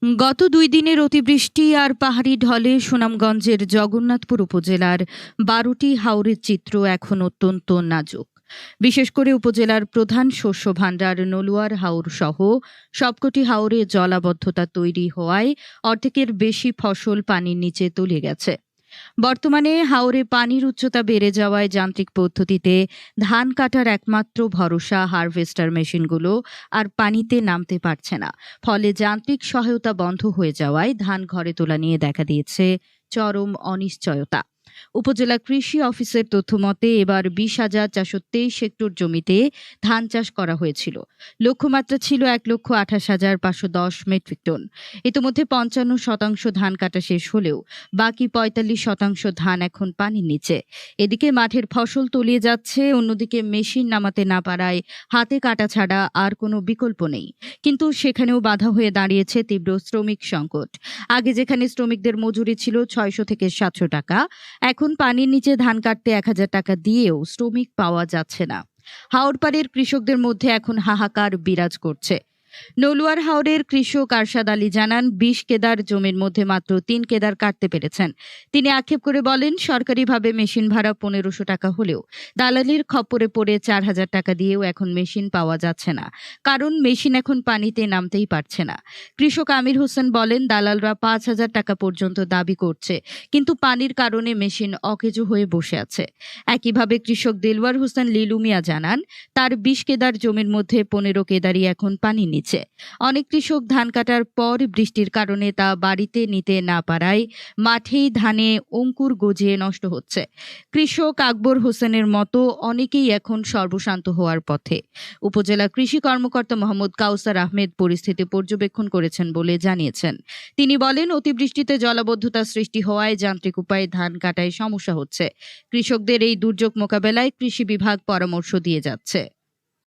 গত ২ দিনের অতিবৃষ্টি আর পাহাড়ি ঢলে সুনামগঞ্জের জগন্নাথপুর উপজেলার ১২টি হাওরের চিত্র এখন অত্যন্ত নাজুক। বিশেষ করে উপজেলার প্রধান শস্য ভাণ্ডার নলুয়ার হাওর সহ সবকটি হাওরে জলাবদ্ধতা তৈরি হওয়ায় অর্ধেকের বেশি ফসল পানির নিচে তলিয়ে গেছে। বর্তমানে হাওরে পানির উচ্চতা বেড়ে যাওয়ায় যান্ত্রিক পদ্ধতিতে ধান কাটার একমাত্র ভরসা হারভেস্টার মেশিনগুলো আর পানিতে নামতে পারছে না। ফলে যান্ত্রিক সহায়তা বন্ধ হয়ে যাওয়ায় ধান ঘরে তোলা নিয়ে দেখা দিয়েছে চরম অনিশ্চয়তা। উপজেলা কৃষি অফিসের তথ্য মতে এবার ২০,৪২৩ হেক্টর জমিতে ধান চাষ করা হয়েছিল। লক্ষ্যমাত্রা ছিল ১,২৮,৫১০ মেট্রিক টন। ইতিমধ্যে ৫৫% ধান কাটা শেষ হলেও বাকি ৪৫% ধান এখন পানির নিচে। এদিকে মাঠের ফসল তলিয়ে যাচ্ছে, অন্যদিকে মেশিন নামাতে না পারায় হাতে কাটা ছাড়া আর কোনো বিকল্প নেই। কিন্তু সেখানেও বাধা হয়ে দাঁড়িয়েছে তীব্র শ্রমিক সংকট। আগে যেখানে শ্রমিকদের মজুরি ছিল ৬০০ থেকে ৭০০ টাকা, এখন পানির নিচে ধান কাটতে ১,০০০ টাকা দিয়েও শ্রমিক পাওয়া যাচ্ছে না। হাওরপাড়ের কৃষকদের মধ্যে এখন হাহাকার বিরাজ করছে। নলুয়ার হাওরের কৃষক আরশাদ আলী জানান, ২০ কেদার জমির মধ্যে মাত্র ৩ কেদার কাটতে পেরেছেন। তিনি আক্ষেপ করে বলেন, সরকারিভাবে মেশিন ভাড়া ১৫০০ টাকা হলেও দালালির খপ্পরে পড়ে ৪,০০০ টাকা দিয়েও এখন মেশিন পাওয়া যাচ্ছে না, কারণ মেশিন এখন পানিতে নামতেই পারছে না। কৃষক আমির হোসেন বলেন, দালালরা ৫,০০০ টাকা পর্যন্ত দাবি করছে, কিন্তু পানির কারণে মেশিন অকেজো হয়ে বসে আছে। একইভাবে কৃষক দেলওয়ার হোসেন লিলু মিয়া জানান, তার ২০ কেদার জমির মধ্যে ১৫ কেদারই এখন পানির নিচে। অনেক কৃষক ধান কাটার পর বৃষ্টির কারণে তা বাড়িতে নিতে না পারায় মাঠেই ধানে অঙ্কুর গজিয়ে নষ্ট হচ্ছে। কৃষক আকবর হোসেনের মতো অনেকেই এখন সর্বশান্ত হওয়ার পথে। উপজেলা কৃষি কর্মকর্তা মোহাম্মদ কাউসার আহমেদ পরিস্থিতি পর্যবেক্ষণ করেছেন বলে জানিয়েছেন। তিনি বলেন, অতিবৃষ্টিতে জলাবদ্ধতা সৃষ্টি হওয়ায় যান্ত্রিক উপায়ে ধান কাটায় সমস্যা হচ্ছে। কৃষকদের এই দুর্যোগ মোকাবেলায় কৃষি বিভাগ পরামর্শ দিয়ে যাচ্ছে।